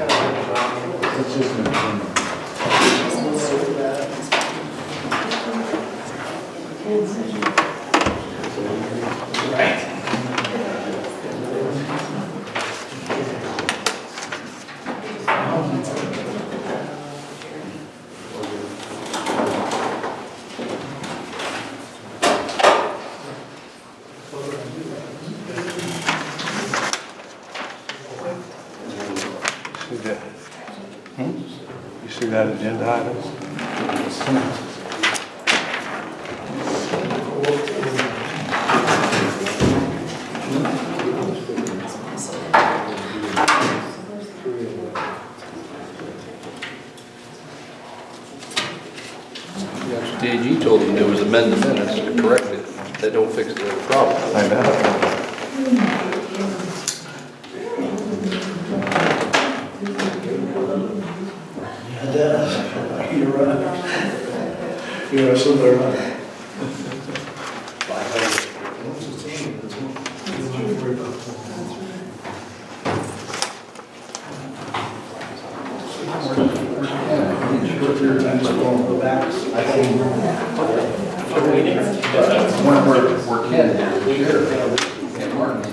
It's just an opinion. You see that agenda item? DG told them there was amend the minutes to correct it. They don't fix the problem. I know. You're right. You're absolutely right. When we're Ken, and Martin.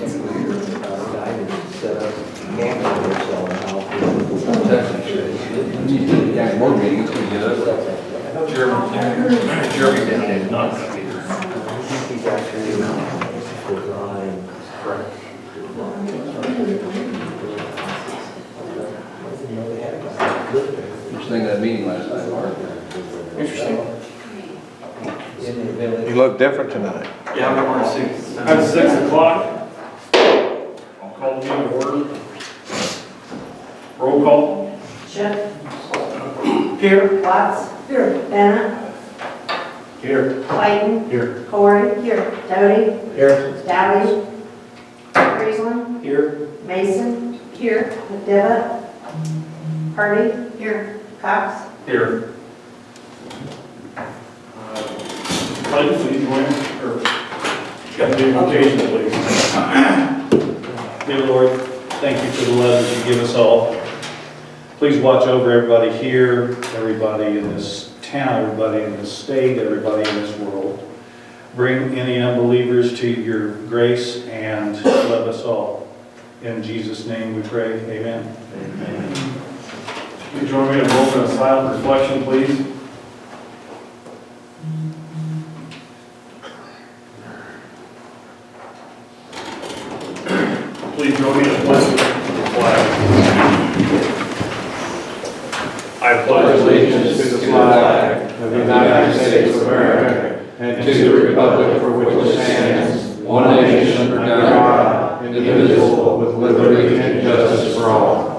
Yeah, more meetings, we get it. Jeremy down there, not gonna be there. He's actually correct. Just thinking of that meeting last night, Mark. Interesting. You look different tonight. Yeah, I'm going to see. At 6 o'clock, I'll call the meeting to order. Roll call. Schiff. Here. Watts. Here. Bennett. Here. Clayton. Here. Corey. Here. Doty. Here. Dowdy. Friesland. Here. Mason. Here. McDevitt. Hardy. Here. Cox. Here. Clayton, please join us, or got the invocation, please. Dear Lord, thank you for the letters you give us all. Please watch over everybody here, everybody in this town, everybody in this state, everybody in this world. Bring any unbelievers to your grace and love us all. In Jesus' name we pray, amen. Amen. Please join me in a moment of silent reflection, please. Please join me in a pledge of the flag. I pledge allegiance to the flag Of the United States of America, and to the republic for which it stands, one nation under God, indivisible, with liberty and justice for all.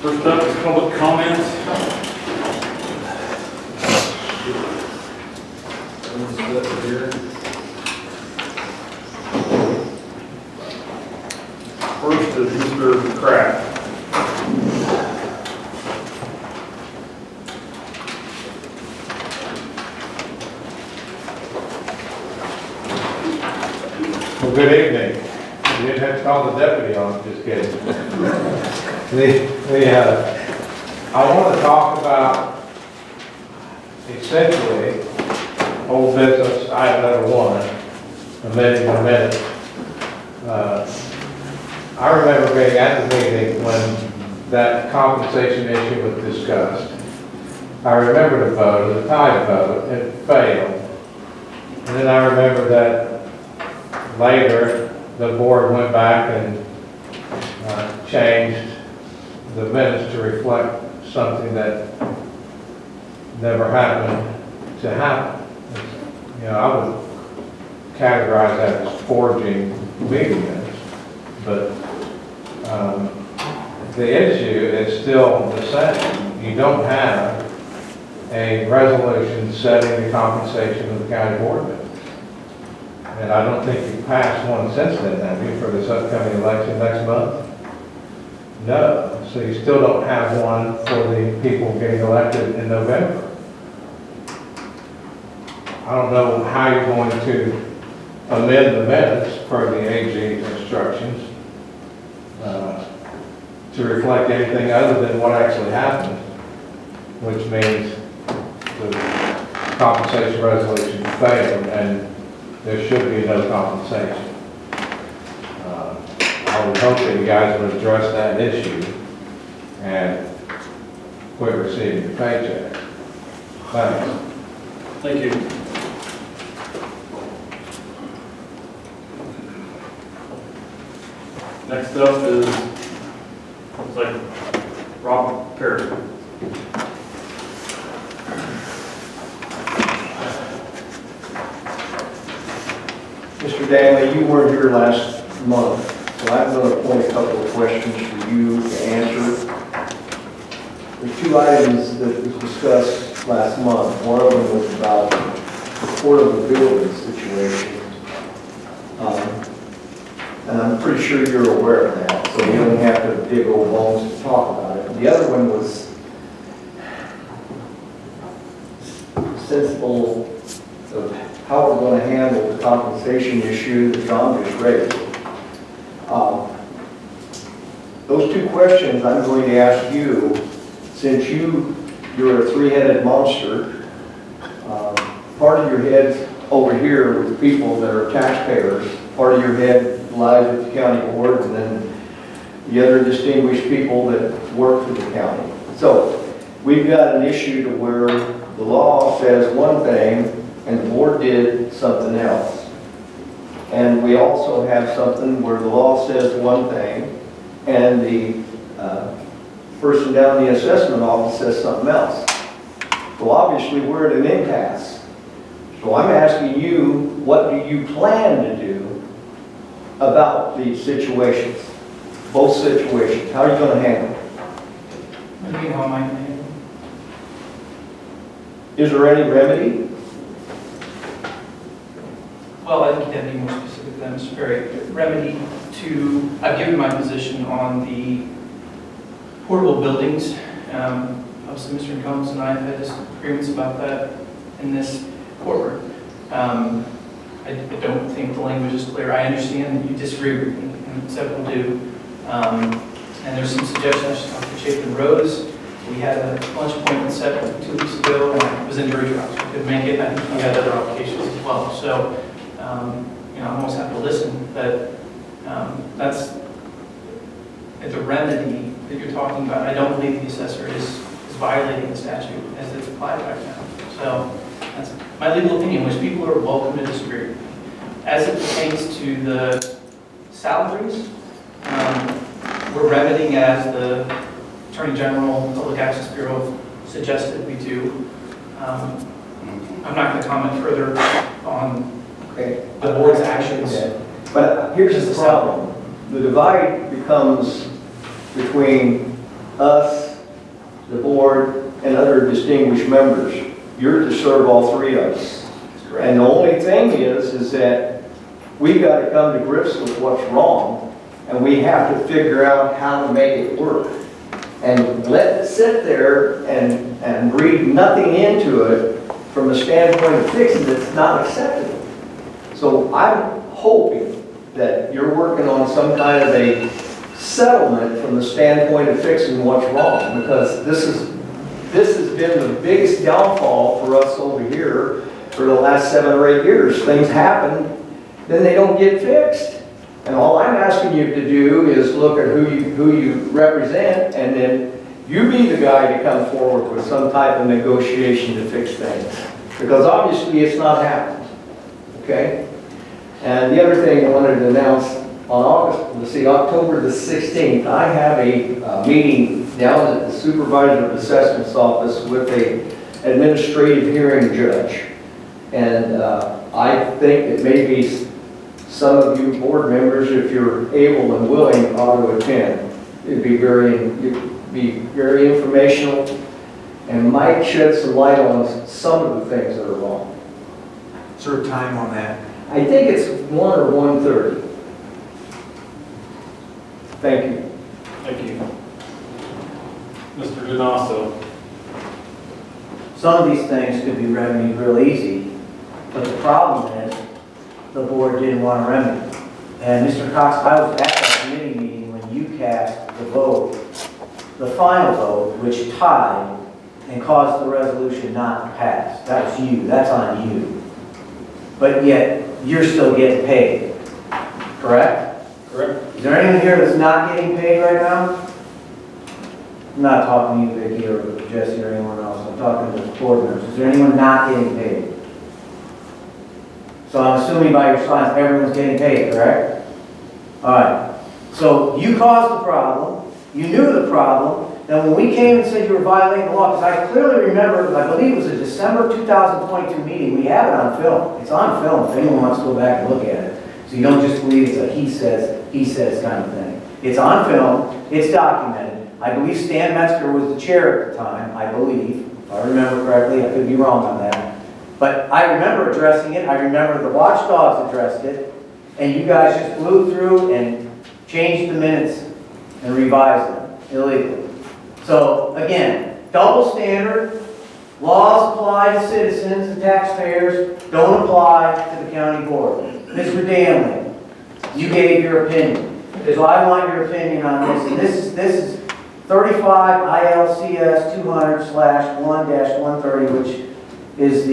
First up is public comment. First is Mr. Kraft. Well, good evening. You didn't have to call the deputy on, just kidding. I want to talk about essentially old business, item number one, amending the minutes. I remember being at the meeting when that compensation issue was discussed. I remember the vote, the tie vote, it failed. And then I remember that later, the board went back and changed the minutes to reflect something that never happened to happen. You know, I would categorize that as forging meeting minutes, but the issue is still the same. You don't have a resolution setting the compensation of the county board members. And I don't think you passed one since then, have you, for this upcoming election next month? No, so you still don't have one for the people getting elected in November. I don't know how you're going to amend the minutes per the AG's instructions to reflect anything other than what actually happened, which means the compensation resolution failed and there should be no compensation. I would hope that you guys would address that issue and quit receiving your paycheck. Thanks. Thank you. Next up is, looks like Rob Perry. Mr. Danley, you weren't here last month, so I'm going to point a couple of questions for you to answer. The two items that was discussed last month, one of them was about the portable building situation. And I'm pretty sure you're aware of that, so we don't have to dig old bones to talk about it. The other one was sensible of how we're going to handle the compensation issue that John just raised. Those two questions I'm going to ask you, since you're a three-headed monster, part of your head's over here with people that are taxpayers, part of your head lies with the county board, and then the other distinguished people that work for the county. So we've got an issue to where the law says one thing and the board did something else. And we also have something where the law says one thing and the person down the assessment office says something else. So obviously we're at an impasse. So I'm asking you, what do you plan to do about these situations, both situations? How are you going to handle it? What do you mean, how am I going to handle it? Is there any remedy? Well, I think you have to be more specific than Mr. Perry. Remedy to, I've given my position on the portable buildings. Obviously, Mr. Combs and I have had disagreements about that in this courtroom. I don't think the language is clear. I understand that you disagree with me, and several do. And there's some suggestions, I should talk to Chapin Rose. We had a lunch appointment set 2 weeks ago, and I was in jury trials. We couldn't make it. I think we had other obligations as well. So, I almost have to listen, but that's the remedy that you're talking about. I don't believe the assessor is violating the statute as it's applied right now. So that's my legal opinion, which people are welcome to disagree with me. As it pertains to the salaries, we're remedying as the Attorney General, Public Access Bureau suggested we do. I'm not going to comment further on the board's actions. But here's the problem. The divide becomes between us, the board, and other distinguished members. You're to serve all three of us. And the only thing is that we've got to come to grips with what's wrong, and we have to figure out how to make it work. And let it sit there and read nothing into it from the standpoint of fixing it, it's not acceptable. So I'm hoping that you're working on some kind of a settlement from the standpoint of fixing what's wrong, because this has been the biggest downfall for us over here for the last 7 or 8 years. Things happen, then they don't get fixed. And all I'm asking you to do is look at who you represent, and then you be the guy to come forward with some type of negotiation to fix things. Because obviously it's not happening, okay? And the other thing I wanted to announce, on October the 16th, I have a meeting down at the Supervisor of Assessment's office with a administrative hearing judge. And I think it may be some of you board members, if you're able and willing, ought to attend. It'd be very informational and might shed some light on some of the things that are wrong. Is there a time on that? I think it's 1 or 1:30. Thank you. Thank you. Mr. Donato. Some of these things could be remedied real easy, but the problem is, the board didn't want to remedy. And Mr. Cox, I was at that committee meeting when you cast the vote, the final vote, which tied and caused the resolution not to pass. That was you, that's on you. But yet, you're still getting paid, correct? Correct. Is there anyone here that's not getting paid right now? I'm not talking to you, Vicki, or Jesse, or anyone else. I'm talking to the board members. Is there anyone not getting paid? So I'm assuming by your response, everyone's getting paid, correct? All right. So you caused the problem. You knew the problem. Then when we came and said you were violating the law, because I clearly remember, I believe it was a December 2022 meeting. We have it on film. It's on film if anyone wants to go back and look at it. So you don't just believe it's a he says kind of thing. It's on film. It's documented. I believe Stan Metzger was the chair at the time, I believe. If I remember correctly, I could be wrong on that. But I remember addressing it. I remember the watchdogs addressed it. And you guys just blew through and changed the minutes and revised them illegally. So again, double standard. Laws apply to citizens and taxpayers, don't apply to the county board. Mr. Danley, you gave your opinion. So I want your opinion on this. And this is 35 ILCS 200/1-130, which is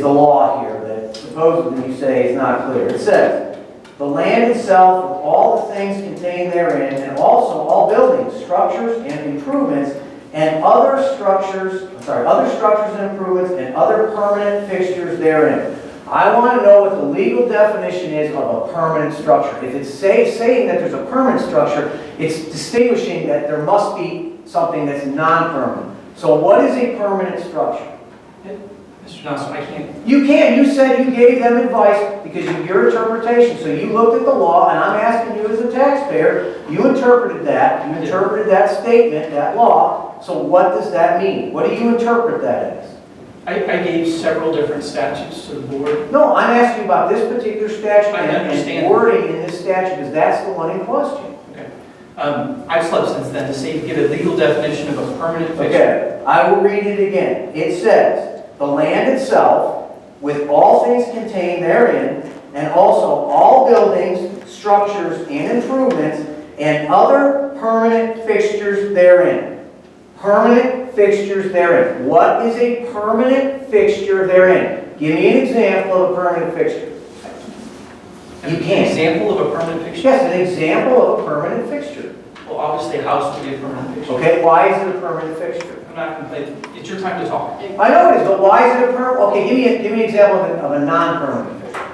the law here that supposedly you say is not clear. It says, the land itself with all the things contained therein, and also all buildings, structures, and improvements, and other structures and improvements, and other permanent fixtures therein. I want to know what the legal definition is of a permanent structure. If it's saying that there's a permanent structure, it's distinguishing that there must be something that's non-permanent. So what is a permanent structure? Mr. Johnson, I can't. You can. You said you gave them advice because of your interpretation. So you looked at the law, and I'm asking you as a taxpayer, you interpreted that. You interpreted that statement, that law. So what does that mean? What do you interpret that as? I gave several different statutes to the board. No, I'm asking you about this particular statute I understand. and wording in this statute because that's the one in question. Okay. I've slept since then to say, give a legal definition of a permanent fixture. Okay, I will read it again. It says, the land itself, with all things contained therein, and also all buildings, structures, and improvements, and other permanent fixtures therein. Permanent fixtures therein. What is a permanent fixture therein? Give me an example of a permanent fixture. You An can't. example of a permanent fixture? Yes, an example of a permanent fixture. Well, obviously a house would be a permanent fixture. Okay, why is it a permanent fixture? I'm not complaining. It's your time to talk. I know it is, but why is it a permanent? Okay, give me an example of a non-permanent fixture.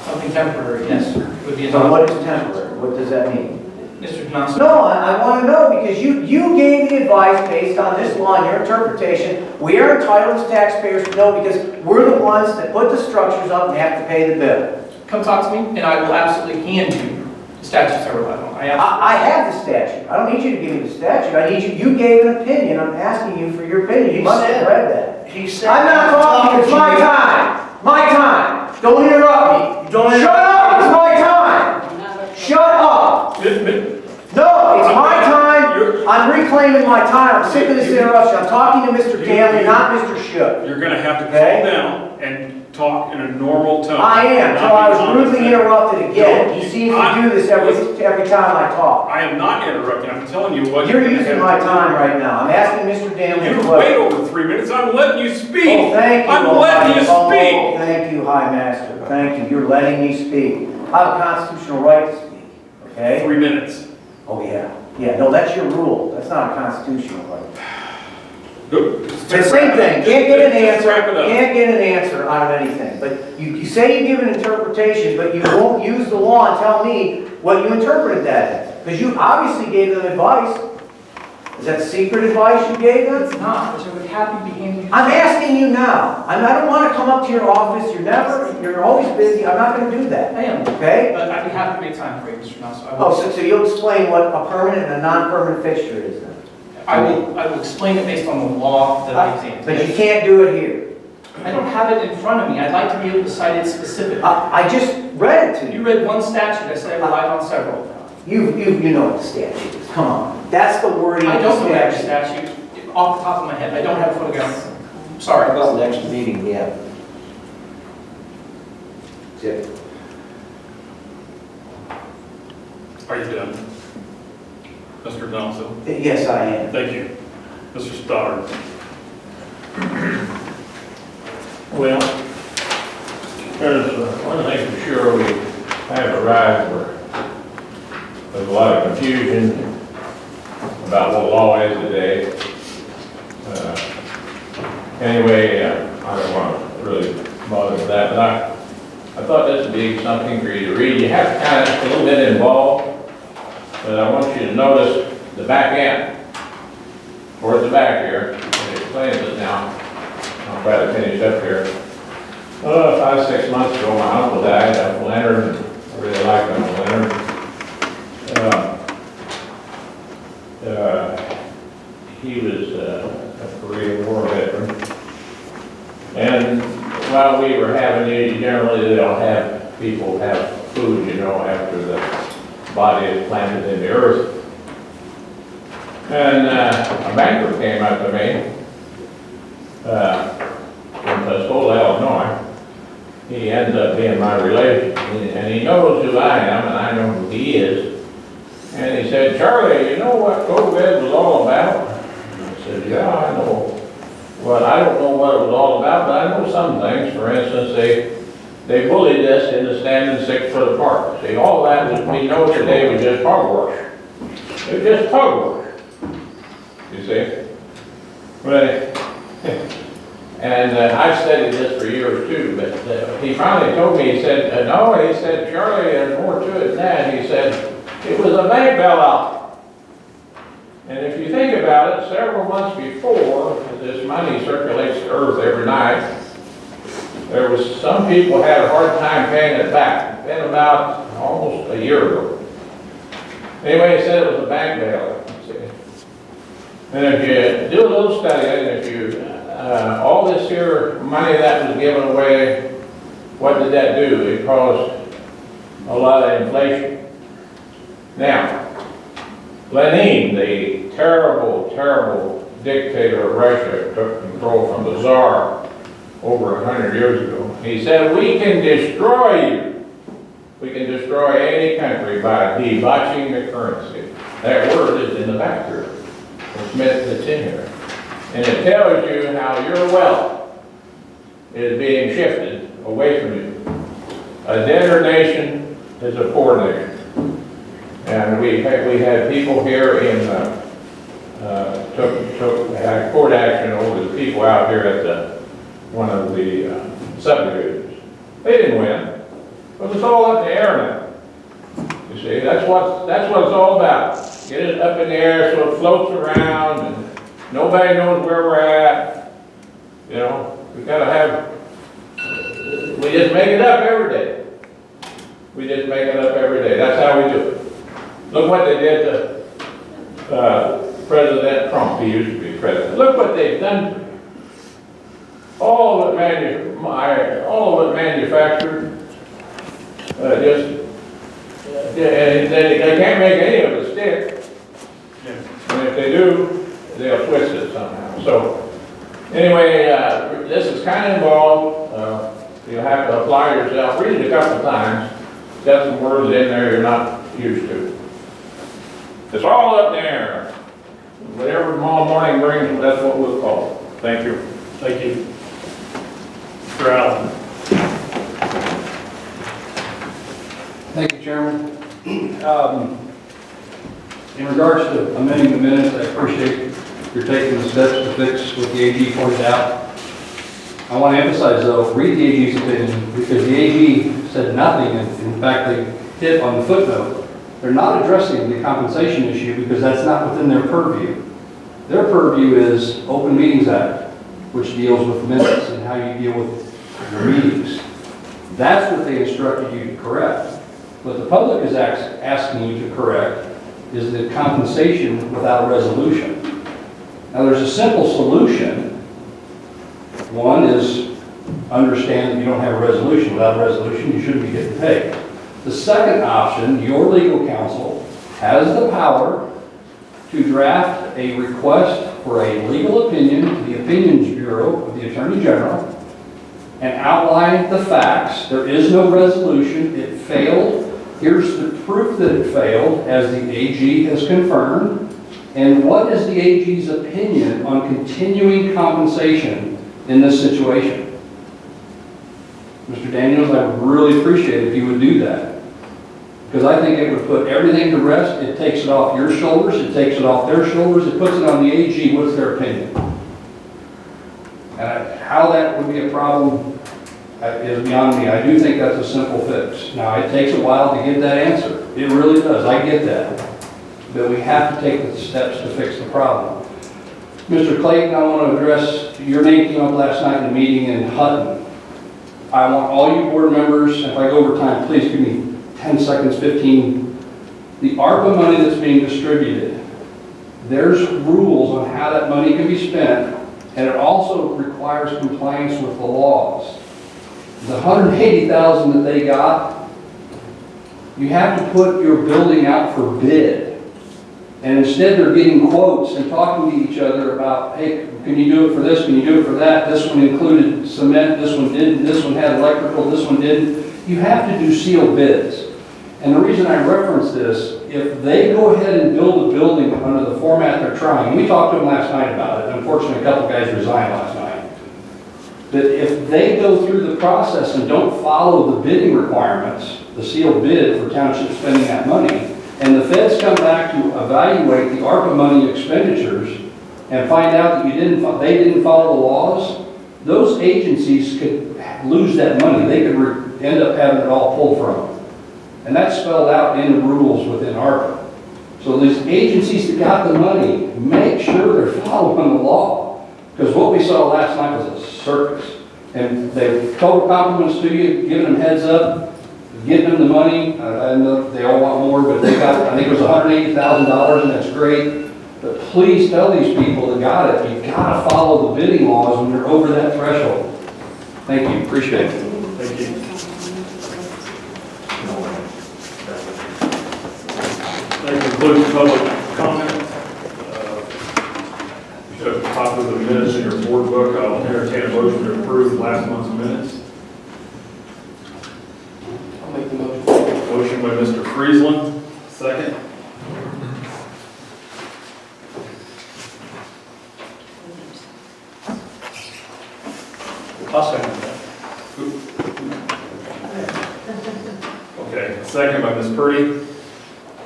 Something temporary, yes, would be a So what is temporary? What does that mean? Mr. Johnson. No, I want to know because you gave the advice based on this law and your interpretation. We are entitled as taxpayers to know because we're the ones that put the structures up and have to pay the bill. Come talk to me, and I will absolutely hand you the statutes I relied on. I have the statute. I don't need you to give me the statute. I need you gave an opinion. I'm asking you for your opinion. You must have read that. He said. I'm not talking. It's my time. My time. Don't interrupt me. Shut up. It's my time. Shut up. No, it's my time. I'm reclaiming my time. I'm sick of this interruption. I'm talking to Mr. Ganley, not Mr. Shook. You're gonna have to Okay. calm down and talk in a normal tone. I am, Not until I be was rudely condescending. interrupted again. No, He seems to do this every time I talk. I am not interrupting, I'm telling you what. You're gonna using have my to do. time right now. I'm asking Mr. Ganley a You're question. way over 3 minutes, I'm letting you speak. Oh, thank you. I'm letting you Oh, speak. thank you, High Master. Thank you. You're letting me speak. I have a constitutional right to speak, okay? 3 minutes. Oh, yeah. Yeah, no, that's your rule. That's not a constitutional right. Good. It's the same thing. Can't get an answer. Wrap it up. Can't get an answer out of anything. But you say you give an interpretation, but you won't use the law and tell me what you interpreted that as. Because you obviously gave them advice. Is that secret advice you gave them? It's not, which I would happily be handing you. I'm asking you now. I don't want to come up to your office. You're always busy. I'm not going to do that. I am, Okay? but I'd be happy to make time for you, Mr. Johnson. Oh, so you'll explain what a permanent and a non-permanent fixture is then? I will explain it based on the law that I examined. But you can't do it here. I don't have it in front of me. I'd like to be able to cite it specifically. I just read it to You you. read one statute, I said I relied on several. You know what the statute is. Come on. That's the wording I of the don't know that statute. statute off the top of my head. I don't have a photograph. Sorry. About next meeting, yeah. That's it. Are you done? Mr. Thompson? Yes, I am. Thank you. Mr. Stoddard? Well, there's one thing for sure, we have arrived where there's a lot of confusion about what law is today. Anyway, I don't want to really bother with that, but I thought this would be something for you to read. You have to kind of a little bit involved, but I want you to notice the back end, towards the back here. It explains it now. I'll try to finish up here. 5, 6 months ago, my uncle died, Uncle Leonard. I really liked Uncle Leonard. He was a Korean War veteran. And while we were having it, generally they don't have people have food, you know, after the body is planted in the earth. And a banker came up to me from Tuscola, Illinois. He ends up being my relation, and he knows who I am, and I know who he is. And he said, "Charlie, you know what COVID was all about?" And I said, "Yeah, I know." Well, I don't know what it was all about, but I know some things. For instance, they bullied us into standing 6 foot apart. See, all that we know today was just hogwash. It was just hogwash. You see? But, and I've studied this for years too, but he finally told me, he said, no, he said, "Charlie, there's more to it than that." He said, "It was a bank bailout." And if you think about it, several months before this money circulates the earth every night, there was some people had a hard time paying it back. It's been about almost a year ago. Anyway, he said it was a bank bailout. And if you do a little study, and if you, all this here money that was given away, what did that do? It caused a lot of inflation. Now, Lenin, the terrible, terrible dictator of Russia, took control from the Tsar over 100 years ago. He said, "We can destroy you. We can destroy any country by debauching the currency." That word is in the back here. It's in here. And it tells you how your wealth is being shifted away from you. A debtor nation is a poor nation. And we had people here in, had court action over the people out here at one of the subdivisions. They didn't win, but it's all up in the air now. You see, that's what it's all about. Get it up in the air so it floats around and nobody knows where we're at. You know, we gotta have, we just make it up every day. We just make it up every day. That's how we do it. Look what they did to President Trump. He used to be president. Look what they've done to him. All of it manufactured. They can't make any of it stick. And if they do, they'll twist it somehow. So anyway, this is kind of involved. You'll have to apply yourself. Read it a couple of times. It's got some words in there you're not used to. It's all up there. Whatever tomorrow morning brings, that's what we'll call it. Thank you. Thank you. Mr. Allen? Thank you, Chairman. In regards to amending the minutes, I appreciate you're taking the steps to fix what the AG pointed out. I want to emphasize, though, read the AG's opinion, because the AG said nothing, and in fact, they hit on the footnote. They're not addressing the compensation issue because that's not within their purview. Their purview is Open Meetings Act, which deals with minutes and how you deal with your meetings. That's what they instructed you to correct. What the public is asking you to correct is the compensation without resolution. Now, there's a simple solution. One is understand that you don't have a resolution. Without a resolution, you shouldn't be getting paid. The second option, your legal counsel has the power to draft a request for a legal opinion to the Opinions Bureau of the Attorney General and outline the facts. There is no resolution. It failed. Here's the proof that it failed, as the AG has confirmed. And what is the AG's opinion on continuing compensation in this situation? Mr. Daniels, I would really appreciate it if you would do that. Because I think it would put everything to rest. It takes it off your shoulders. It takes it off their shoulders. It puts it on the AG. What's their opinion? How that would be a problem is beyond me. I do think that's a simple fix. Now, it takes a while to get that answer. It really does. I get that. But we have to take the steps to fix the problem. Mr. Clayton, I want to address, your name came up last night in the meeting in Hutton. I want all you board members, if I go over time, please give me 10 seconds, 15. The ARPA money that's being distributed, there's rules on how that money can be spent, and it also requires compliance with the laws. The $180,000 that they got, you have to put your building out for bid. And instead they're getting quotes and talking to each other about, hey, can you do it for this, can you do it for that? This one included cement, this one didn't, this one had electrical, this one didn't. You have to do sealed bids. And the reason I reference this, if they go ahead and build a building under the format they're trying, we talked to them last night about it, unfortunately a couple guys resigned last night, that if they go through the process and don't follow the bidding requirements, the sealed bid for township spending that money, and the feds come back to evaluate the ARPA money expenditures and find out that they didn't follow the laws, those agencies could lose that money. They could end up having it all pulled from them. And that's spelled out in the rules within ARPA. So these agencies that got the money, make sure they're following the law. Because what we saw last night was a circus. And they total compliments to you, giving them heads up, getting them the money. I know they all want more, but they got, I think it was $180,000, and that's great. But please tell these people that got it, you've got to follow the bidding laws when you're over that threshold. Thank you. Appreciate it. Thank you. That concludes public comment. You have a copy of the minutes in your board book. I'll entertain a motion to approve last month's minutes. I'll make the motion. Motion by Mr. Friesland, second. I'll second that. Okay, second by Ms. Purdy.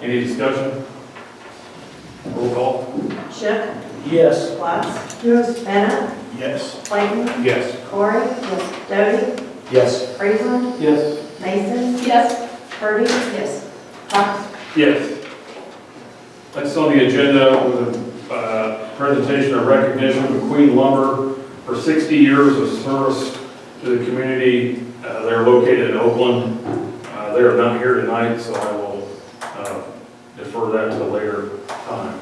Any discussion? Roll call. Shook, Yes. Watts. Yes. Bennett, Yes. Clayton, Yes. Corey. Yes. Doty, Yes. Friesland, Yes. Mason. Yes. Purdy. Yes. Cox. Yes. Next on the agenda was a presentation of recognition of Queen Lumber for 60 years of service to the community. They're located in Oakland. They are not here tonight, so I will defer that to a later time.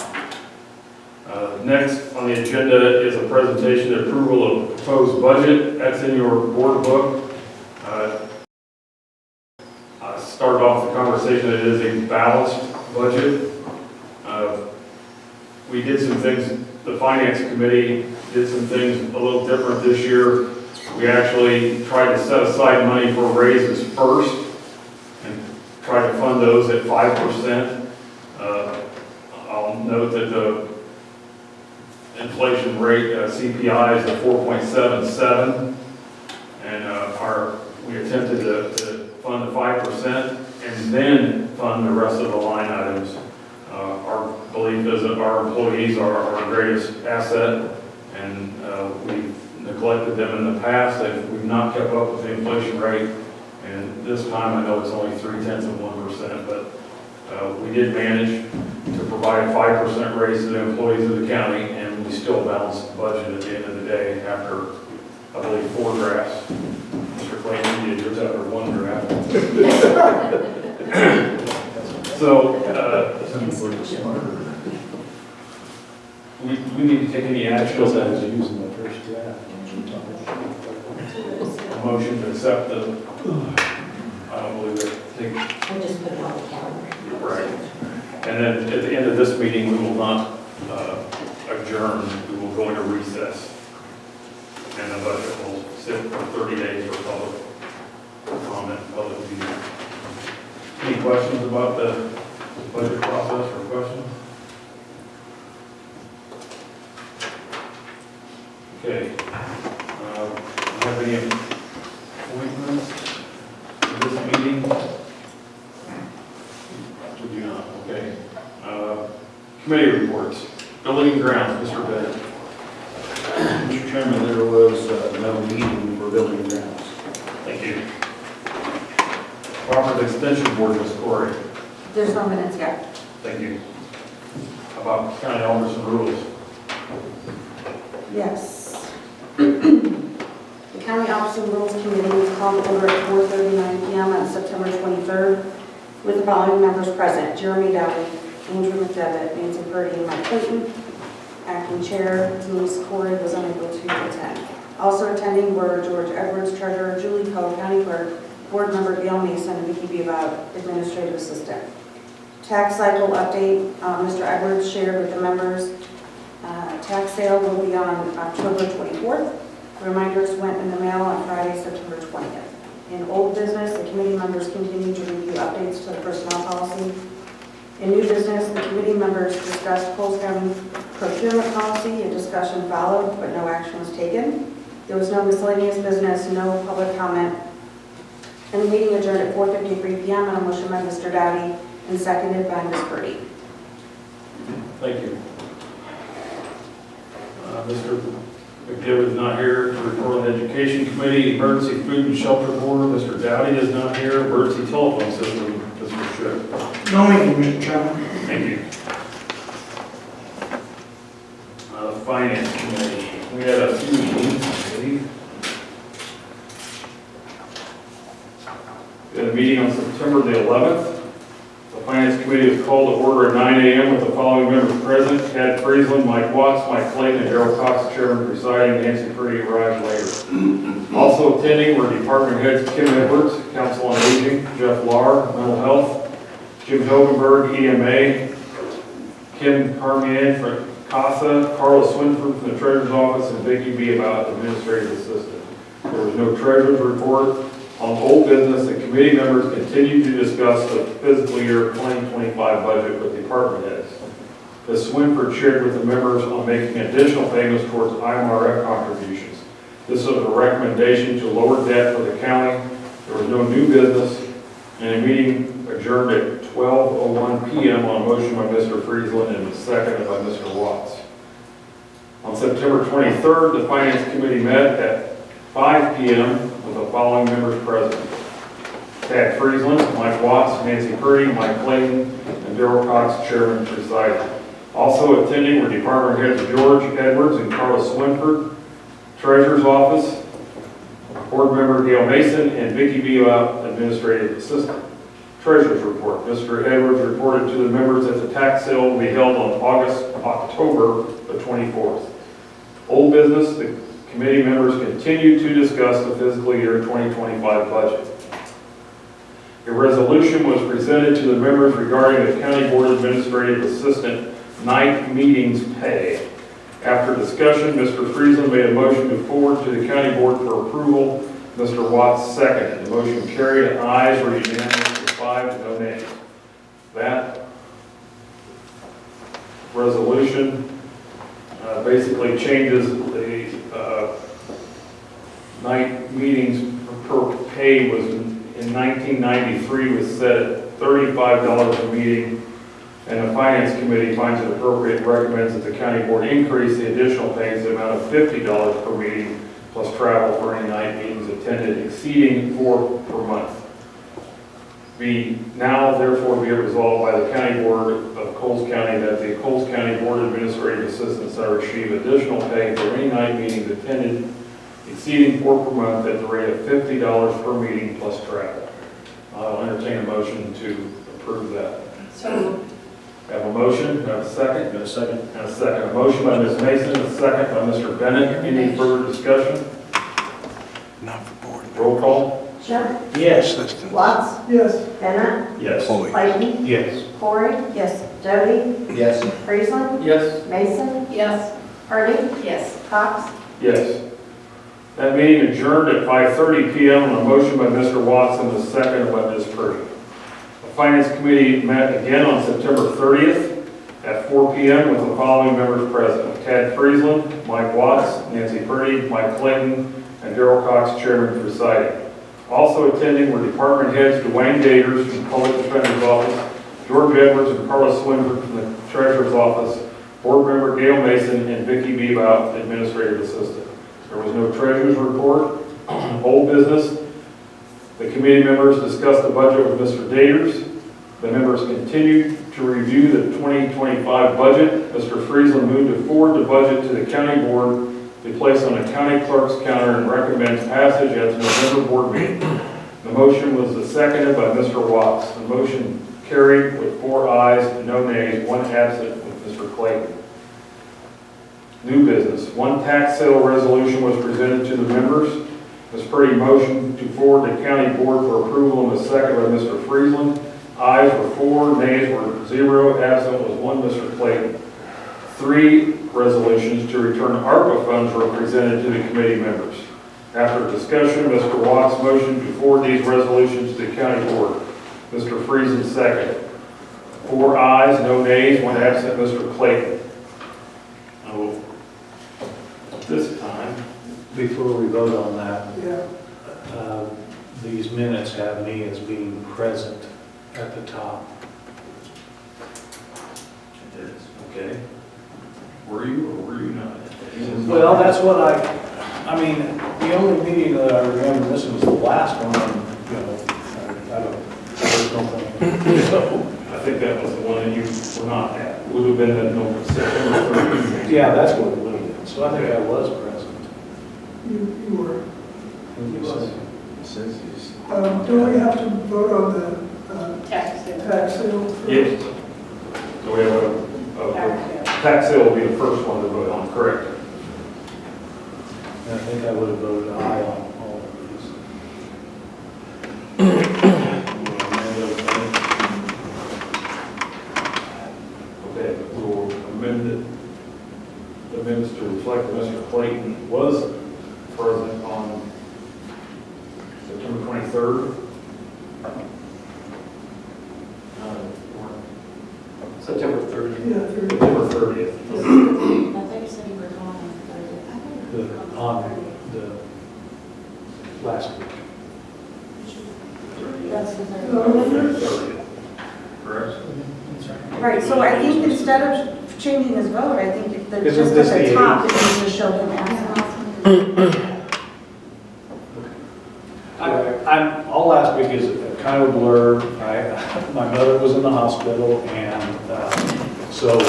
Next on the agenda is a presentation and approval of proposed budget. That's in your board book. I started off the conversation that it is a balanced budget. We did some things, the finance committee did some things a little different this year. We actually tried to set aside money for raises first and try to fund those at 5%. I'll note that the inflation rate, CPI, is at 4.77, and we attempted to fund the 5% and then fund the rest of the line items. Our belief is that our employees are our greatest asset, and we've neglected them in the past. We've not kept up with the inflation rate, and this time I know it's only 0.3%, but we did manage to provide a 5% raise to the employees of the county, and we still balanced the budget at the end of the day after, I believe, 4 drafts. Mr. Clayton, you did yours after 1 draft. So, we need to take any action on that. using the first draft. A motion to accept the, I don't believe it. We'll just put it on the calendar. Right. And then at the end of this meeting, we will not adjourn, we will go into recess. And the budget will sit for 30 days for public comment, public view. Any questions about the budget process or questions? Okay. Do you have any appointments for this meeting? Would you not? Okay. Committee reports. Building and grounds, Mr. Bennett. Mr. Chairman, there was no meeting for building and grounds. Thank you. Cooperative Extension Board, Ms. Corey. There's no minutes yet. Thank you. How about county office and rules? Yes. The County Office and Rules Committee was called to order at 4:39 p.m. on September 23rd with the following members present: Jeremy Dowdy, Andrew McDevitt, Nancy Purdy, and Mike Clayton. Acting Chair Denise Corey was unable to attend. Also attending were George Edwards, Treasurer, Julie Poe, County Clerk, Board Member Gail Mason, and Vicki Beabout, Administrative Assistant. Tax cycle update, Mr. Edwards shared with the members. Tax sale will be on October 24th. Reminders went in the mail on Friday, September 20th. In old business, the committee members continue to review updates to the personnel policy. In new business, the committee members discussed Coles County procurement policy. A discussion followed, but no action was taken. There was no miscellaneous business, no public comment. And the meeting adjourned at 4:53 p.m. on a motion by Mr. Dowdy and seconded by Ms. Purdy. Thank you. Mr. McDevitt is not here to report on the Education Committee. Emergency Food and Shelter Board, Mr. Dowdy is not here. Emergency Telephone System, Mr. Shook. No meeting, Mr. Chairman. Thank you. Finance Committee, we had a few meetings, I believe. We had a meeting on September the 11th. The Finance Committee was called to order at 9 a.m. with the following members present: Ted Friesland, Mike Watts, Mike Clayton, and Darrell Cox, Chairman presiding. Nancy Purdy arrived later. Also attending were Department Heads Kim Edwards, Council on Aging, Jeff Lahr, Mental Health, Jim Hilgenberg, EMA, Kim Carmier from CASA, Carla Swinford from the Treasurer's Office, and Vicki Beabout, Administrative Assistant. There was no Treasurer's report. On old business, the committee members continued to discuss the fiscal year 2025 budget with department heads. Ms. Swinford shared with the members on making additional payments towards IMRF contributions. This was a recommendation to lower debt for the county. There was no new business, and a meeting adjourned at 12:01 p.m. on a motion by Mr. Friesland and seconded by Mr. Watts. On September 23rd, the Finance Committee met at 5 p.m. with the following members present: Tad Friesland, Mike Watts, Nancy Purdy, Mike Clayton, and Darrell Cox, Chairman presiding. Also attending were Department Heads George Edwards and Carla Swinford, Treasurer's Office, Board Member Gail Mason, and Vicki Beabout, Administrative Assistant. Treasurer's Report. Mr. Edwards reported to the members that the tax sale will be held on October the 24th. Old business, the committee members continue to discuss the fiscal year 2025 budget. A resolution was presented to the members regarding the County Board Administrative Assistant night meetings pay. After discussion, Mr. Friesland made a motion to forward to the County Board for approval. Mr. Watts seconded. The motion carried, and ayes were unanimous with 5 to no nays. That resolution basically changes the night meetings per pay was in 1993 was set at $35 a meeting, and the Finance Committee finds it appropriate and recommends that the County Board increase the additional pay to the amount of $50 per meeting plus travel for any night meetings attended exceeding 4 per month. Be now therefore be it resolved by the County Board of Coles County that the Coles County Board Administrative Assistants are receive additional pay for any night meetings attended exceeding 4 per month at the rate of $50 per meeting plus travel. I'll entertain a motion to approve that. So Have a motion, have a second? Got a second? And a second. A motion by Ms. Mason, a second by Mr. Bennett. Any further discussion? Not for board. Roll call? Sure. Yes. Watts? Yes. Bennett? Yes. Clayton? Yes. Corey? Yes. Doty, Yes. Friesland, Yes. Mason, Yes. Hardy. Yes. Cox. Yes. That meeting adjourned at 5:30 PM on a motion by Mr. Watson, and a second by Ms. Purdy. The Finance Committee met again on September 30th at 4 PM with the following members present: Tad Friesland, Mike Watts, Nancy Purdy, Mike Clayton, and Darrell Cox, Chairman presiding. Also attending were Department Heads Dwayne Daters from the Public Defender's Office, George Edwards and Carlos Swinford from the Treasurer's Office, Board Member Gail Mason, and Vicki Bebout, Administrative Assistant. There was no Treasurer's report. Old business. The committee members discussed the budget with Mr. Daters. The members continued to review the 2025 budget. Mr. Friesland moved to forward the budget to the county board to be placed on a county clerk's counter and recommends passage at the November board meeting. The motion was seconded by Mr. Watts. The motion carried with 4 ayes, no nays, 1 absent with Mr. Clayton. New business. 1 tax sale resolution was presented to the members. Ms. Purdy motioned to forward the county board for approval and was seconded by Mr. Friesland. Ayes were 4, nays were 0, absent was 1, Mr. Clayton. 3 resolutions to return ARPA funds were presented to the committee members. After discussion, Mr. Watts motioned to forward these resolutions to the county board. Mr. Friesland seconded. 4 ayes, no nays, 1 absent, Mr. Clayton. I will, this time, Before we vote on that, Yeah. these minutes have me as being present at the top. Okay? were you or were you not? Well, that's what I mean, the only meeting that I remember missing was the last one, and, you know, I don't, there's no point. I think that was the one that you were not at. Would have been at no, September 30th. Yeah, that's what it would have been, so I think I was present. You were. Yes. Do we have to vote on the Tax sale. tax sale first? Yes. So we have a tax sale will be the first one to vote on, correct? I think I would have voted aye on all of these. Okay, we will amend it, the minutes to reflect that Mr. Clayton was present on September 23rd. September 30th. Yeah, through. September 30th. I thought you said you were gone on The last week. That's the No. 30th. Correct? Right, so I think instead of changing his vote, I think if the, Isn't just this at the the top, it needs to show him absent. All last week is kind of a blur. My mother was in the hospital, and so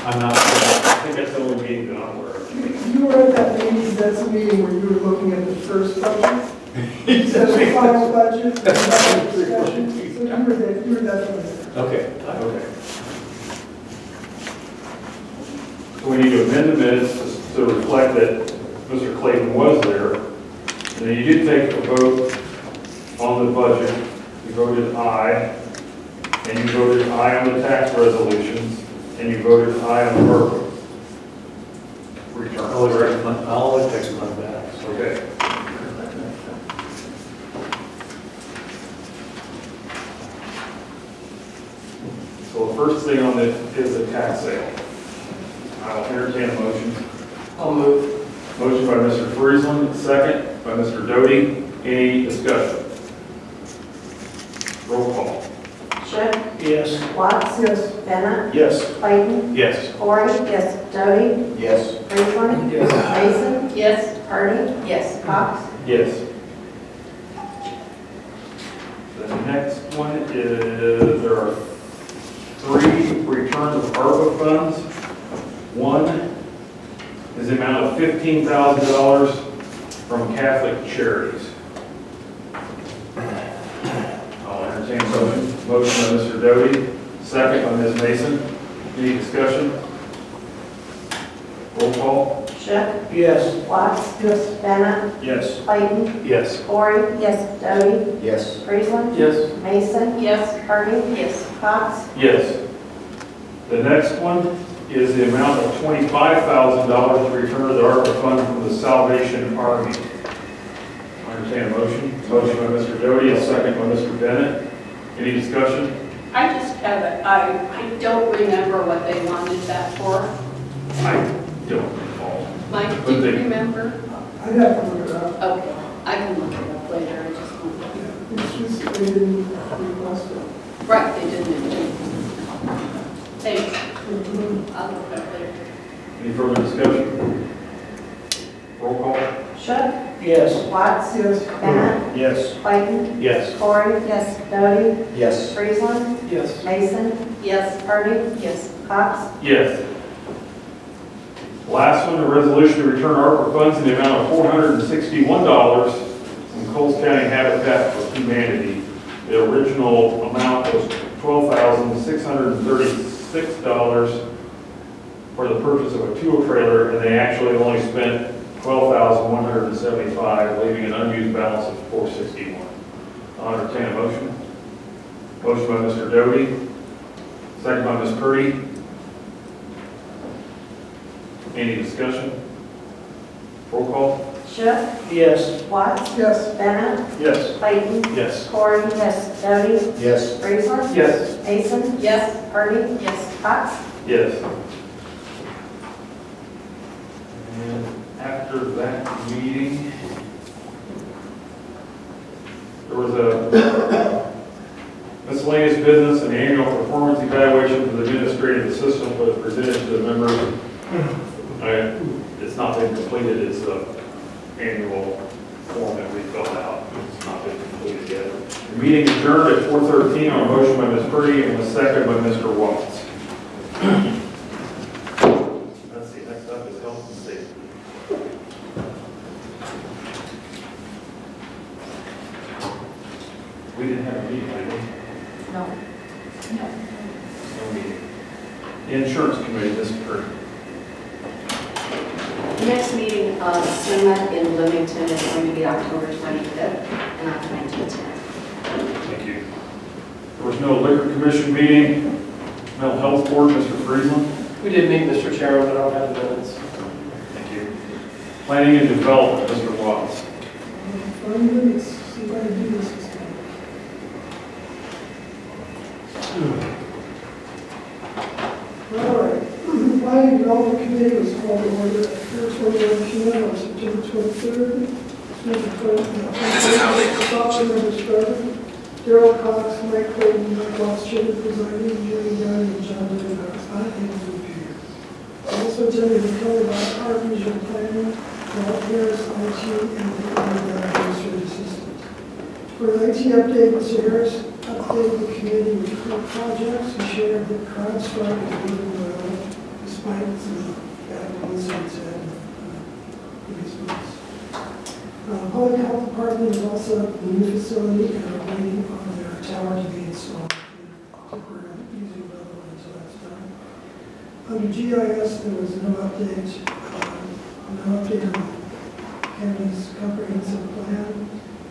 I'm not. I think that's the only meeting that I'm aware of. You were at that meeting, that's the meeting where you were looking at the first budget? Instead of the final budget, and that discussion, so you were definitely there. Okay, okay. So we need to amend the minutes to reflect that Mr. Clayton was there. And then you did take a vote on the budget. You voted aye, and you voted aye on the tax resolutions, and you voted aye on the ARPA return. I'll always text my back. Okay. So the first thing on this is the tax sale. I'll entertain a motion. I'll move. Motion by Mr. Friesland, second by Mr. Doty. Any discussion? Roll call. Schiff, Yes. Watts, Yes. Bennett, Yes. Clayton, Yes. Corey, yes, Doty, Yes. Friesland, Yes. Mason, Yes. Hardy, Yes. Cox. Yes. The next one is, there are 3 returns of ARPA funds. One is the amount of $15,000 from Catholic Charities. I'll entertain a motion. Motion by Mr. Doty, second by Ms. Mason. Any discussion? Roll call. Schiff, Yes. Watts, Yes. Bennett, Yes. Clayton, Yes. Corey, yes, Doty, Yes. Friesland, Yes. Mason, Yes. Hardy, Yes. Cox. Yes. The next one is the amount of $25,000 to return to the ARPA fund from the Salvation Army. I entertain a motion. Motion by Mr. Doty, a second by Mr. Bennett. Any discussion? I just have I don't remember what they wanted that for. I don't recall. Mike, But do you they- remember? I'd have to look it up. Okay, I can look it up later, I just want to. It's just, they didn't request it. Right, they didn't mention. Thanks. I'll look it up later. Any further discussion? Roll call. Shook, Yes. Watts, Yes. Bennett, Yes. Clayton, Yes. Corey, Yes. Doty, Yes. Friesland, Yes. Mason, Yes. Purdy, Yes. Cox, Yes. Last one, a resolution to return ARPA funds in the amount of $461 from Coles County Habitat for Humanity. The original amount was $12,636 for the purchase of a tool trailer, and they actually only spent $12,175, leaving an unused balance of $461. I'll entertain a motion. Motion by Mr. Doty, second by Ms. Purdy. Any discussion? Roll call? Shook, Yes. Watts, Yes. Bennett, Yes. Clayton, Yes. Corey, yes, Doty, Yes. Friesland, Yes. Mason, Yes. Purdy, Yes. Cox, Yes. And after that meeting, there was a miscellaneous business and annual performance evaluation for the administrative assistant was presented to the members. It's not been completed, it's the annual form that we filled out. It's not been completed yet. The meeting adjourned at 4:13 on a motion by Ms. Purdy and a second by Mr. Watts. Let's see, next up is health and safety. We didn't have a meeting, did we? No. No meeting. The insurance committee, Ms. Purdy. The next meeting of SEMA in Bloomington is going to be October 25th, and I'm trying to attend. Thank you. There was no liquor commission meeting. Mental health board, Mr. Friesland. We did meet, Mr. Chairman, but I don't have the minutes. Thank you. Planning and development, Mr. Watts. 5 minutes, see if I can do this this time. All right, Planning and Development Committee was called to order at 4:21 p.m. on September 23rd. This is how they members present. Darrell Cox, Mike Clayton, Mike Watts, Chairman presiding, Jerry Dunn, and John Davis. I am here. Also attending the Kelly Art Regional Planning, Walt Harris, IT, and the Administrative Assistant. For an IT update, Mr. Harris updated the committee with current projects. He shared that CrowdStrike is moving well despite some bad incidents and previous months. Public Health Department is also a new facility and are waiting on their tower to be installed. We're using another one until that's done. Under GIS, there was no update on county's comprehensive plan.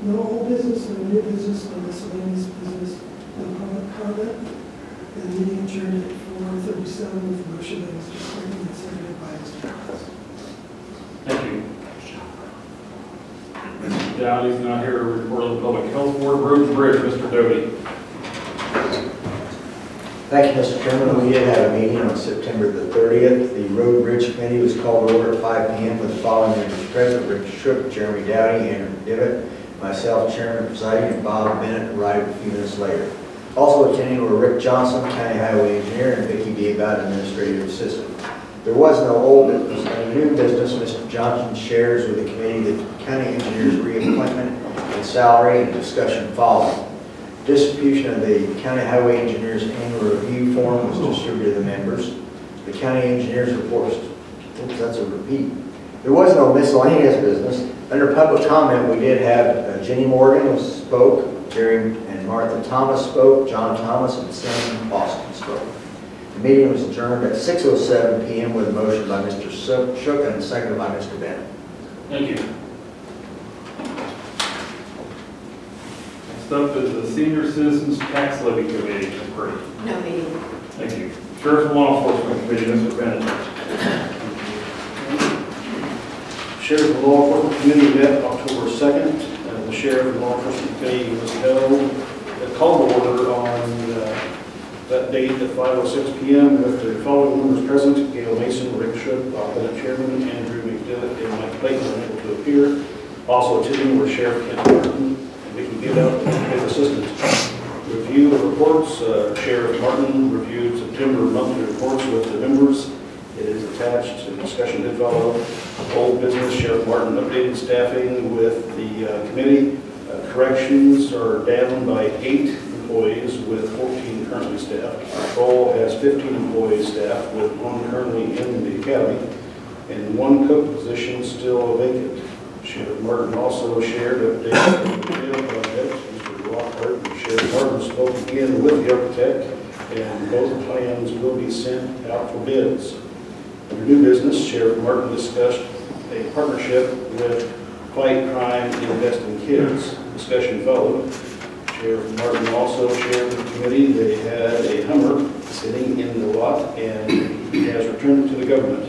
No old business, no new business, no miscellaneous business, no public comment. And the meeting adjourned at 4:37 with a motion that was declared and seconded by Mr. Cox. Thank you. Mr. Dowdy's not here to report on the public health board. Roads and Bridge, Mr. Doty. Thank you, Mr. Chairman. We did have a meeting on September the 30th. The Road and Bridge Committee was called over at 5 p.m. with the following members present: Rick Shook, Jeremy Dowdy, Andrew Divot, myself, Chairman presiding, and Bob Bennett arrived a few minutes later. Also attending were Rick Johnson, County Highway Engineer, and Vicki Beabout, Administrative Assistant. There was no old business. Under new business, Mr. Johnson shares with the committee the county engineer's reappointment and salary, and discussion following. Distribution of the county highway engineer's annual review form was distributed to the members. The county engineer's reports, oops, that's a repeat. There was no miscellaneous business. Under public comment, we did have Jenny Morgan spoke, Jerry and Martha Thomas spoke, John Thomas and Sam Boston spoke. The meeting was adjourned at 6:07 p.m. with a motion by Mr. Shook and seconded by Mr. Bennett. Thank you. Next up is the Senior Citizens Tax Levy Committee. Ms. Purdy. No meeting. Thank you. Sheriff and Law Enforcement Committee, Mr. Bennett. Sheriff and Law Enforcement Committee met October 2nd. The Sheriff and Law Enforcement Committee was held, called to order on that date at 5:06 p.m. with the following members present: Gail Mason, Rick Shook, Lieutenant Chairman, Andrew McDevitt, and Mike Clayton unable to appear. Also attending were Sheriff Kent Martin and Vicki Gidout, his assistant. Review of reports: Sheriff Martin reviewed September monthly reports with the members. It is attached, and discussion did follow. Old business: Sheriff Martin updated staffing with the committee. Corrections are down by 8 employees with 14 currently staffed. Patrol has 15 employees staffed with 1 currently in the academy and 1 cook position still vacant. Sheriff Martin also shared updates on the jail project. Mr. Lockhart and Sheriff Martin spoke again with the architect, and both plans will be sent out for bids. Under new business, Sheriff Martin discussed a partnership with Fight Crime and Invest in Kids. Discussion followed. Sheriff Martin also shared with the committee they had a Hummer sitting in the lot and he has returned it to the government.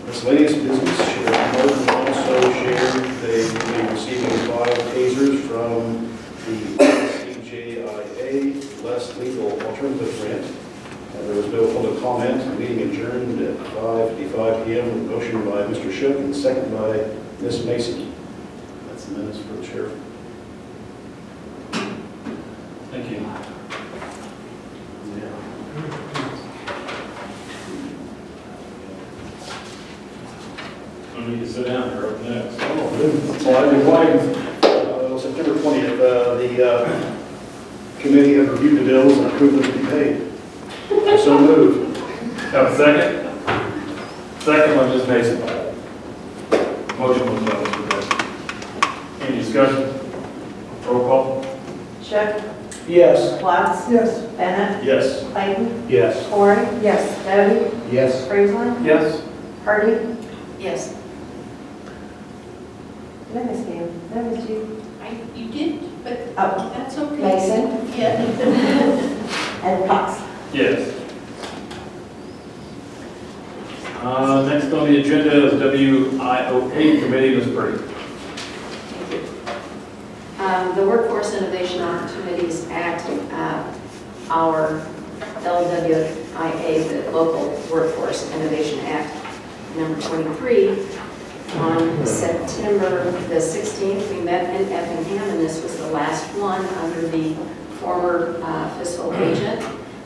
Miscellaneous business: Sheriff Martin also shared they will be receiving 5 tasers from the CJIA Less Lethal Alternative Grant. There was no public comment. The meeting adjourned at 5:55 p.m. with a motion by Mr. Shook and second by Ms. Mason. That's the minutes for the sheriff. Thank you. I need to sit down here up next. That's all I've been waiting. September 20th, the committee have reviewed the bills and approved them to be paid. So moved. Have a second? Second by Ms. Mason. Motion was by Mr. Bennett. Any discussion? Roll call? Shook, Yes. Watts, Yes. Bennett, Yes. Clayton, Yes. Corey. Yes. Debbie, Yes. Franklin, Yes. Hardy. Yes. Did I miss you? Did I miss you? You did, but Oh, that's okay. Mason Yeah. and Cox. Yes. Next on the agenda is WIOA Committee, Ms. Purdy. Thank you. The Workforce Innovation Opportunities Act, our LWIA, the Local Workforce Innovation Act, number 23, on September the 16th, we met in Effingham, and this was the last one under the former fiscal agent.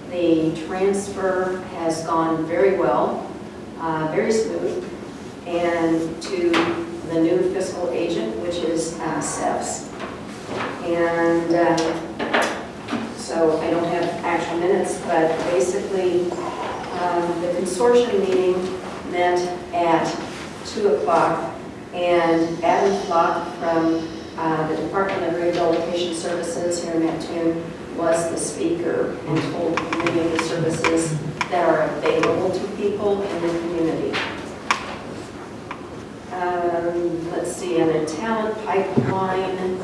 The transfer has gone very well, very smooth, and to the new fiscal agent, which is SEFS. And so I don't have actual minutes, but basically the consortium meeting met at 2 o'clock, and Adam Flock from the Department of Rehabilitation Services here in Neptune was the speaker and told many of the services that are available to people in the community. Let's see, in the talent pipeline,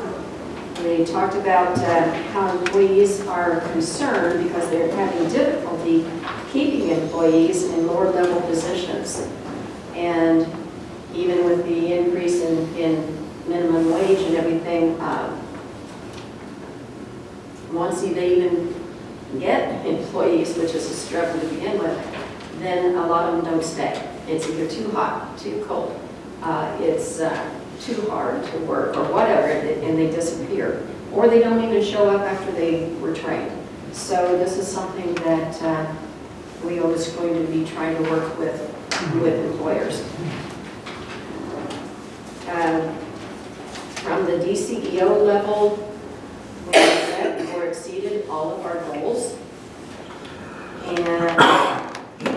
they talked about how employees are concerned because they're having difficulty keeping employees in lower level positions. And even with the increase in minimum wage and everything, once they even get employees, which is a struggle to begin with, then a lot of them don't stay. It's either too hot, too cold, it's too hard to work or whatever, and they disappear. Or they don't even show up after they were trained. So this is something that we are always going to be trying to work with employers. From the DCEO level, we met or exceeded all of our goals. And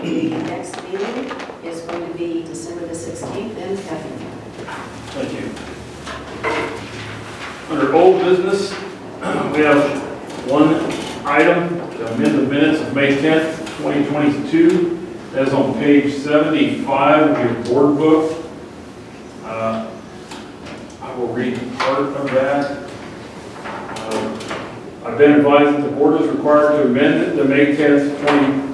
the next meeting is going to be December the 16th in Effingham. Thank you. Under old business, we have one item to amend the minutes of May 10th, 2022. That's on page 75 of your board book. I will read part of that. I've been advised that the board is required to amend the May 10th,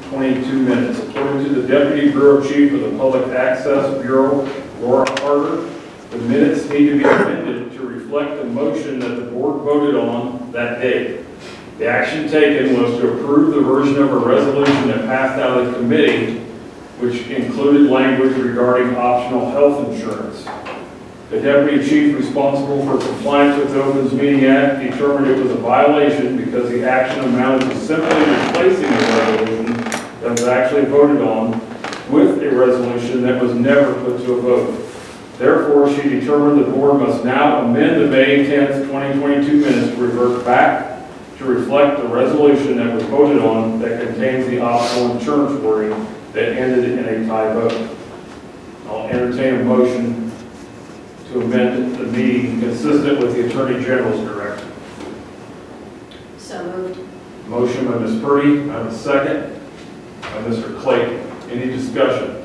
22 minutes. According to the Deputy Bureau Chief of the Public Access Bureau, Laura Carter, the minutes need to be amended to reflect the motion that the board voted on that day. The action taken was to approve the version of a resolution that passed out of the committee, which included language regarding optional health insurance. The deputy chief responsible for compliance with the Opens Meeting Act determined it was a violation because the action amounted to simply replacing a resolution that was actually voted on with a resolution that was never put to a vote. Therefore, she determined the board must now amend the May 10th, 2022 minutes to revert back to reflect the resolution that was voted on that contains the optional insurance wording that ended in a tie vote. I'll entertain a motion to amend the meeting consistent with the Attorney General's direction. So moved. Motion by Ms. Purdy, I have a second by Mr. Clayton. Any discussion?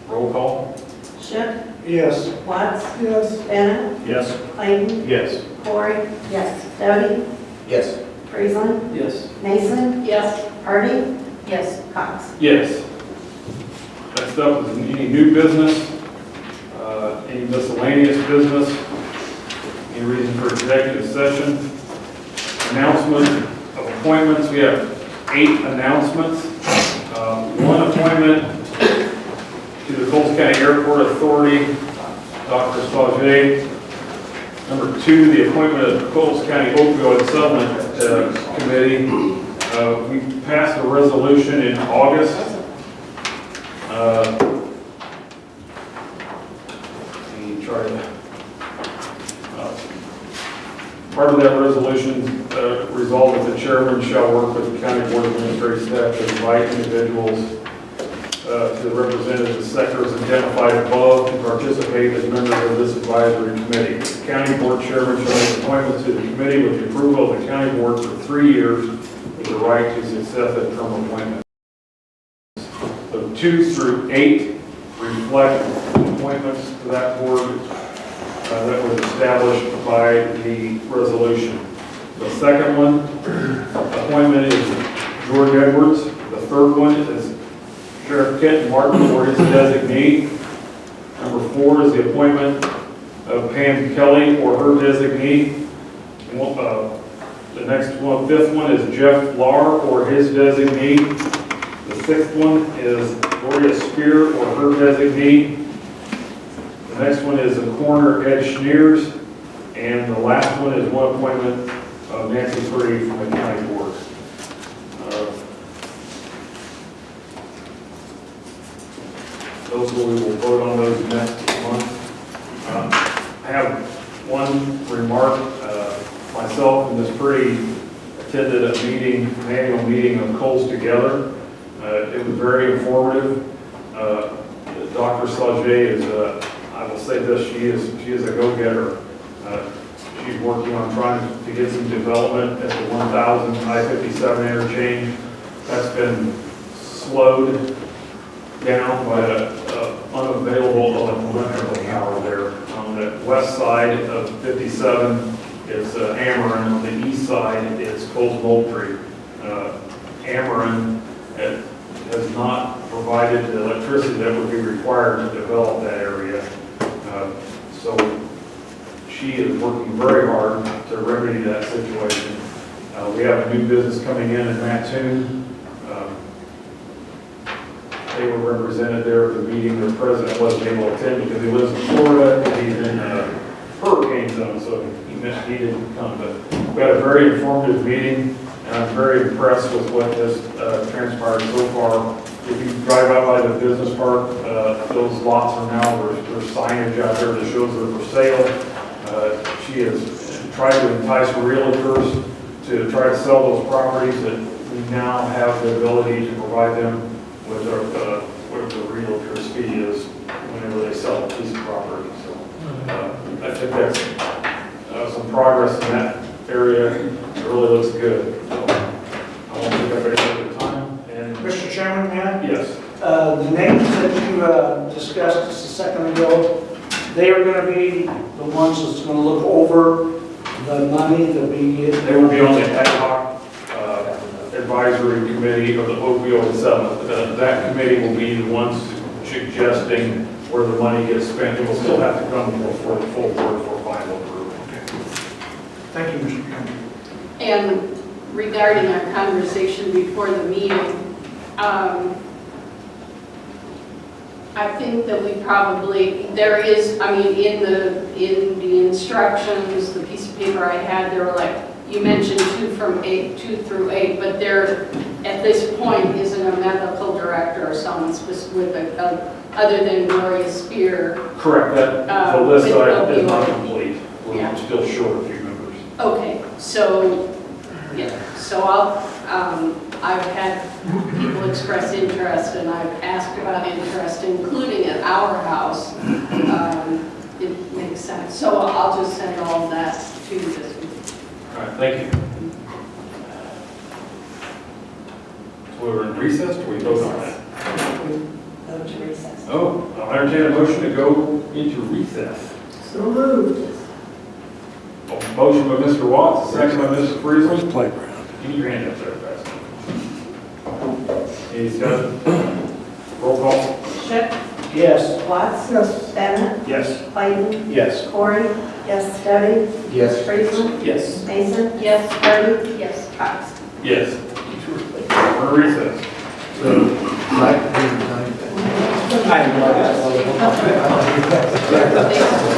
Roll call. Schiff, Yes. Watts, Yes. Bennett, Yes. Clayton, Yes. Corey. Yes. Doty, Yes. Friesland, Yes. Mason, Yes. Hardy, Yes. Cox. Yes. Next up is any new business, any miscellaneous business, any reason for executive session, announcement of appointments. We have 8 announcements. One appointment to the Coles County Airport Authority, Dr. Sauget. Number 2, the appointment of the Coles County Opioid Settlement Committee. We passed a resolution in August. Let me try to, part of that resolution resolved that the chairman shall work with the county board of administrative staff to invite individuals to the representative sectors identified above to participate as members of this advisory committee. The county board chairman shall make appointments to the committee with the approval of the county board for 3 years with the right to successive term appointment. So 2 through 8 reflect appointments to that board that was established by the resolution. The second one, appointment is George Edwards. The third one is Sheriff Kent Martin or his designee. Number 4 is the appointment of Pam Kelly or her designee. The next one, 5th one is Jeff Lahr or his designee. The 6th one is Gloria Spear or her designee. The next one is the coroner Ed Schneers. And the last one is one appointment of Nancy Purdy from the county board. Those we will vote on those next month. I have one remark. Myself and Ms. Purdy attended a meeting, an annual meeting of Coles Together. It was very informative. Dr. Sauget is, I will say this, she is a go-getter. She's working on trying to get some development at the 1000 I-57 interchange. That's been slowed down by unavailable electrical power there. On the west side of 57 is Ameren. On the east side is Coles Moultrie. Ameren has not provided the electricity that would be required to develop that area. So she is working very hard to remedy that situation. We have a new business coming in Mattoon. They were represented there at the meeting. The president wasn't able to attend because he lives in Florida and he's in hurricane zone, so he didn't come. But we had a very informative meeting, and I'm very impressed with what has transpired so far. If you drive out by the business park, those lots are now, there's signage out there that shows they're for sale. She has tried to entice realtors to try to sell those properties that we now have the ability to provide them with what the realtor's fee is whenever they sell a piece of property. So I think that's some progress in that area. It really looks good. So I won't take up any other time. And Mr. Chairman, may I? yes, The names that you discussed just a second ago, they are going to be the ones that's going to look over the money that we get. they will be on the ad hoc advisory committee of the opioid settlement. That committee will be the ones suggesting where the money gets spent. It will still have to come before the full board for final approval. Thank you, Mr. Chairman. And regarding our conversation before the meeting, I think that we probably, there is, I mean, in the instructions, the piece of paper I had, there were like, you mentioned 2 through 8, but there, at this point, isn't a medical director or someone specific, other than Gloria Spear. Correct, that, the list with I is not opioid. complete. We're Yeah. still short a few members. Okay, so, yeah, so I've had people express interest, and I've asked about interest, including at our house. It makes sense, so I'll just send all of that to you this week. All right, thank you. So we're in recess, do we vote on that? Go to recess. Oh, I'll entertain a motion to go into recess. So moved. A motion by Mr. Watts, a second by Mrs. Friesel. Playground. Keep your hand up there, fast. Any discussion? Roll call. Shook, Yes. Watts, Yes. Bennett, Yes. Clayton, Yes. Corey, yes, Debbie, Yes. Friesen, Yes. Mason, yes, Birdie, Yes. Cox. Yes. We're in recess. Right. Thank you.